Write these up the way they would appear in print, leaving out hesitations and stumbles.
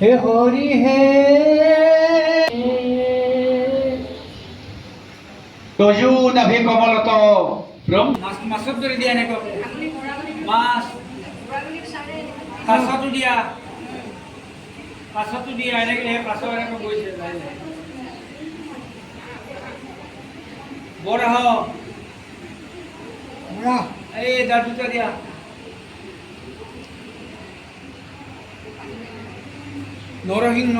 হে হৰি হে তজু নাভি কমলত মাছত ধৰি দিয়া এনেকৈ মাছ কাছতো দিয়া এনেকৈ কাছ এনেকৈ গৈছে বৰাহ এই দাঁত দুটা দিয়া নৰসিংহ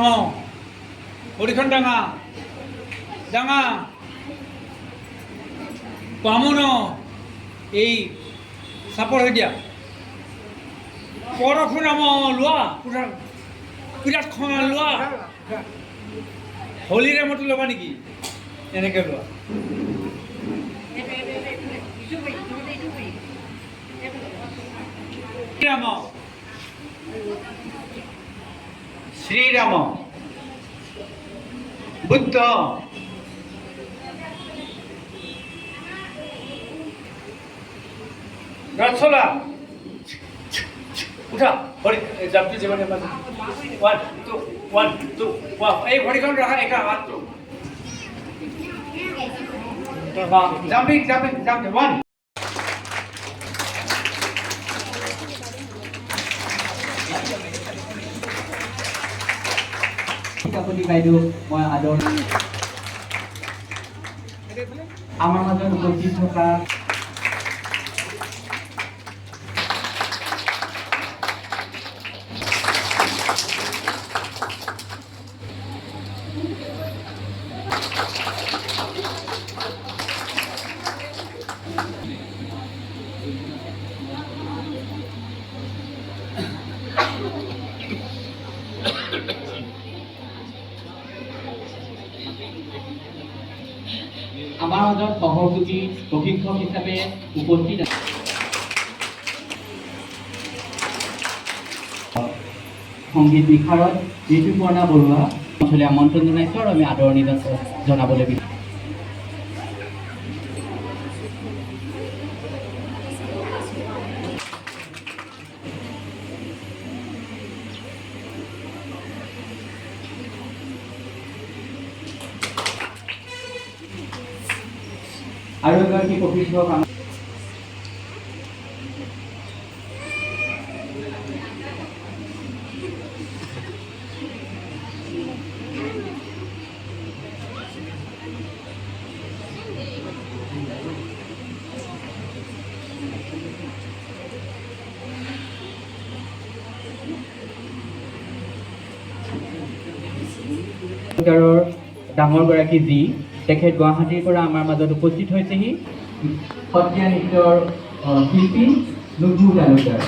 হৰিখন ডাঙা ডাঙা বামুন এই চাপৰ হৈ দিয়া পৰশুৰাম লোৱা বিৰাট খঙা লোৱা হলিৰামতো ল'বা নেকি এনেকৈ লোৱা ৰাম শ্রীরাম বুদ্ধ রাজসলা উঠা ভরি জাপটি জীবনে ওয়ান টু এই ভরিখন রাখা একা হাত তো জাম্পিং ওয়ান কাকতি বাইদেউ মই আদৰ আমাৰ মাজত উপস্থিত থকা আমাৰ মাজত সহযোগী প্ৰশিক্ষক হিচাপে উপস্থিত সংগীত বিশাৰদ ঋতুপৰ্ণা বৰুৱা অঞ্চলে আমন্ত্ৰণ জনাইছোঁ আৰু আমি আদৰণি জনাবলৈ বিচাৰিছোঁ। আৰু এগৰাকী প্ৰশিক্ষক ডাঙৰগৰাকী যি তেখেত গুৱাহাটীৰ পৰা আমাৰ মাজত উপস্থিত হৈছেহি সত্ৰীয়া নৃত্যৰ শিল্পী নুধু তালুকদাৰ।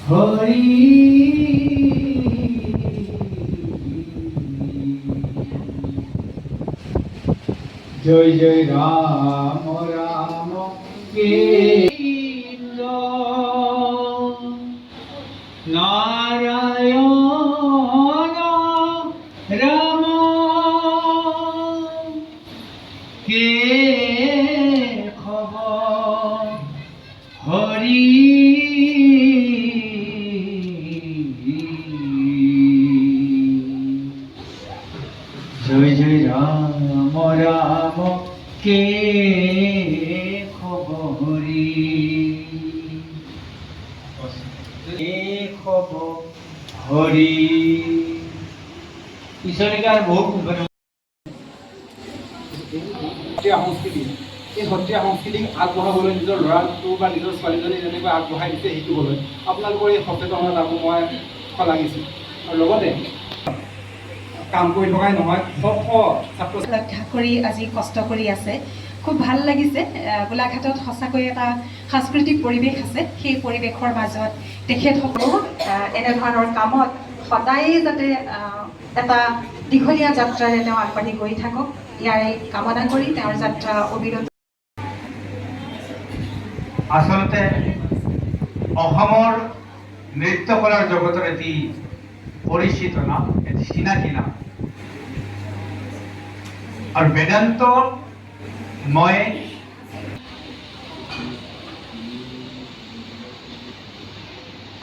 হরি জয় জয় রাম রাম কৃষ্ণ নারায়ণ রাম কে খবর হরি জয় জয় রাম রাম কে খবরি খবর হরি ঈশ্বরিকার বহুত সত্ৰীয়া সংস্কৃতি এই সত্ৰীয়া সংস্কৃতিক আগবঢ়াবলৈ নিজৰ ল'ৰাটো বা নিজৰ ছোৱালীজনী যেনেকৈ আগবঢ়াই দিছে শিকিবলৈ আপোনালোকৰ এই সচেতনতাকো মই শলাগিছোঁ আৰু লগতে কাম কৰি থকাই নহয় ছাত্ৰ লক্ষ্য কৰি আজি কষ্ট কৰি আছে খুব ভাল লাগিছে গোলাঘাটত সঁচাকৈ এটা সাংস্কৃতিক পৰিৱেশ আছে সেই পৰিৱেশৰ মাজত তেখেতসকলেও এনেধৰণৰ কামত সদায় যাতে এটা দীঘলীয়া যাত্ৰাৰে তেওঁ আগবাঢ়ি গৈ থাকক ইয়াৰে কামনা কৰি তেওঁৰ যাত্ৰা অবিৰত আচলতে অসমৰ নৃত্যকলাৰ জগতৰ এটি পৰিচিত নাম, এটি চিনাকি নাম। আৰু বেদান্ত মই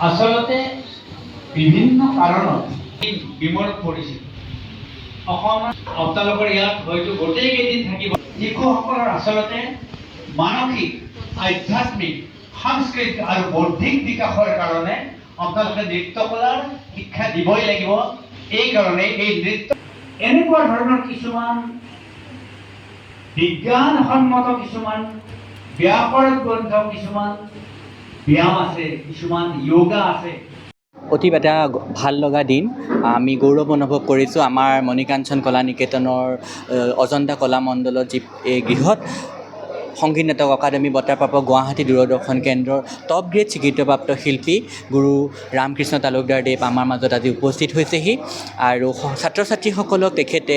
আচলতে বিভিন্ন কাৰণত বিমলত পৰিছিল। অসমত আপোনালোকৰ ইয়াত হয়তো গোটেইকেইদিন থাকিব। শিশুসকলৰ আচলতে মানসিক, আধ্যাত্মিক, সাংস্কৃতিক আৰু বৌদ্ধিক বিকাশৰ কাৰণে আপোনালোকে নৃত্যকলাৰ শিক্ষা দিবই লাগিব। এইকাৰণে এই নৃত্য এনেকুৱা ধৰণৰ কিছুমান বিজ্ঞানসন্মত কিছুমান ব্যাকৰণ গ্ৰন্থ, কিছুমান ব্যায়াম আছে, কিছুমান য়োগা আছে। অতি এটা ভাল লগা দিন। আমি গৌৰৱ অনুভৱ কৰিছোঁ আমাৰ মণিকাঞ্চন কলা নিকেতনৰ অজন্তা কলা মণ্ডলত যি এই গৃহত সংগীত নাটক অকাডেমী বঁটাপ্ৰাপ্ত গুৱাহাটী দূৰদৰ্শন কেন্দ্ৰৰ টপ গ্ৰেড স্বীকৃতিপ্ৰাপ্ত শিল্পী গুৰু ৰামকৃষ্ণ তালুকদাৰদেৱ আমাৰ মাজত আজি উপস্থিত হৈছেহি। আৰু ছাত্ৰ ছাত্ৰীসকলক তেখেতে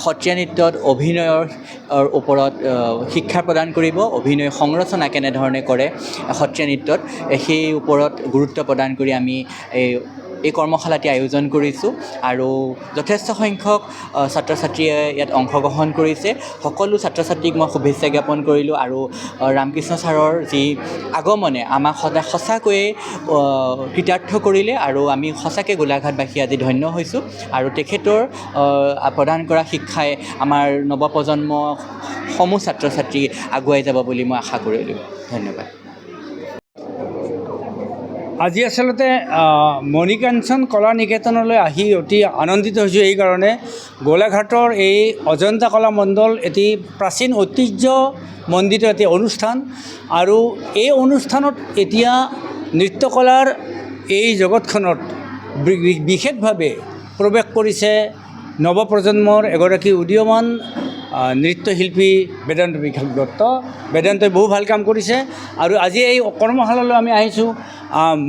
সত্ৰীয়া নৃত্যত অভিনয়ৰ ওপৰত শিক্ষা প্ৰদান কৰিব। অভিনয় সংৰচনা কেনেধৰণে কৰে সত্ৰীয়া নৃত্যত, সেই ওপৰত গুৰুত্ব প্ৰদান কৰি আমি এই কৰ্মশালাটি আয়োজন কৰিছোঁ। আৰু যথেষ্ট সংখ্যক ছাত্ৰ ছাত্ৰীয়ে ইয়াত অংশগ্ৰহণ কৰিছে। সকলো ছাত্ৰ ছাত্ৰীক মই শুভেচ্ছা জ্ঞাপন কৰিলোঁ। আৰু ৰামকৃষ্ণ ছাৰৰ যি আগমনে আমাক সঁচাকৈয়ে কৃতাৰ্থ কৰিলে, আৰু আমি সঁচাকৈ গোলাঘাটবাসী আজি ধন্য হৈছোঁ। আৰু তেখেতৰ প্ৰদান কৰা শিক্ষাই আমাৰ নৱপ্ৰজন্ম সমূহ ছাত্ৰ ছাত্ৰী আগুৱাই যাব বুলি মই আশা কৰিলোঁ। ধন্যবাদ। আজি আচলতে মণিকাঞ্চন কলা নিকেতনলৈ আহি অতি আনন্দিত হৈছোঁ। এইকাৰণে গোলাঘাটৰ এই অজন্তা কলা মণ্ডল এটি প্ৰাচীন ঐতিহ্যমণ্ডিত এটি অনুষ্ঠান। আৰু এই অনুষ্ঠানত এতিয়া নৃত্যকলাৰ এই জগতখনত বিশেষভাৱে প্ৰৱেশ কৰিছে নৱপ্ৰজন্মৰ এগৰাকী উদীয়মান নৃত্যশিল্পী বেদান্ত বিশাখ দত্ত। বেদান্তই বহু ভাল কাম কৰিছে। আৰু আজি এই কৰ্মশালালৈ আমি আহিছোঁ।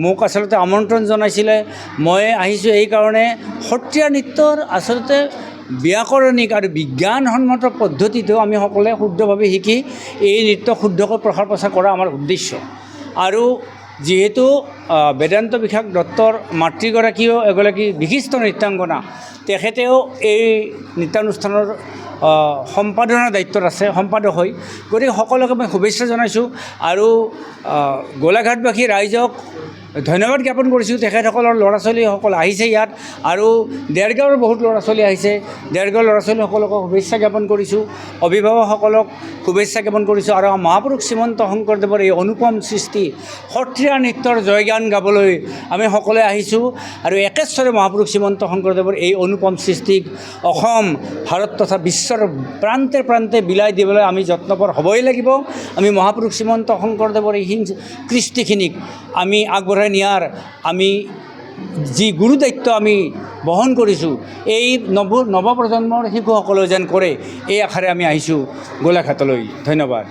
মোক আচলতে আমন্ত্ৰণ জনাইছিলে। মই আহিছোঁ এইকাৰণে সত্ৰীয়া নৃত্যৰ আচলতে ব্যাকৰণিক আৰু বিজ্ঞানসন্মত পদ্ধতিটো আমি সকলোৱে শুদ্ধভাৱে শিকি এই নৃত্য শুদ্ধকৈ প্ৰসাৰ প্ৰচাৰ কৰা আমাৰ উদ্দেশ্য। আৰু যিহেতু বেদান্ত বিশাখ দত্তৰ মাতৃগৰাকীও এগৰাকী বিশিষ্ট নৃত্যাংগনা, তেখেতেও এই নৃত্যানুষ্ঠানৰ সম্পাদনাৰ দায়িত্বত আছে, সম্পাদক হৈ। গতিকে সকলোকে মই শুভেচ্ছা জনাইছোঁ। আৰু গোলাঘাটবাসী ৰাইজক ধন্যবাদ জ্ঞাপন কৰিছোঁ। তেখেতসকলৰ ল'ৰা ছোৱালীসকল আহিছে ইয়াত, আৰু দেৰগাঁৱৰ বহুত ল'ৰা ছোৱালী আহিছে। দেৰগাঁৱৰ ল'ৰা ছোৱালীসকলকো শুভেচ্ছা জ্ঞাপন কৰিছোঁ। অভিভাৱকসকলক শুভেচ্ছা জ্ঞাপন কৰিছোঁ। আৰু মহাপুৰুষ শ্ৰীমন্ত শংকৰদেৱৰ এই অনুপম সৃষ্টি সত্ৰীয়া নৃত্যৰ জয়গান গাবলৈ আমি সকলোৱে আহিছোঁ। আৰু একেশ্বৰে মহাপুৰুষ শ্ৰীমন্ত শংকৰদেৱৰ এই অনুপম সৃষ্টিক অসম, ভাৰত তথা বিশ্বৰ প্ৰান্তে প্ৰান্তে বিলাই দিবলৈ আমি যত্নপৰ হ'বই লাগিব। আমি মহাপুৰুষ শ্ৰীমন্ত শংকৰদেৱৰ এই কৃষ্টিখিনিক আমি আগবঢ়াই নিয়াৰ আমি যি গুৰু দায়িত্ব আমি বহন কৰিছোঁ, এই নৱপ্ৰজন্মৰ শিশুসকলেও যেন কৰে, এই আশাৰে আমি আহিছোঁ গোলাঘাটলৈ। ধন্যবাদ।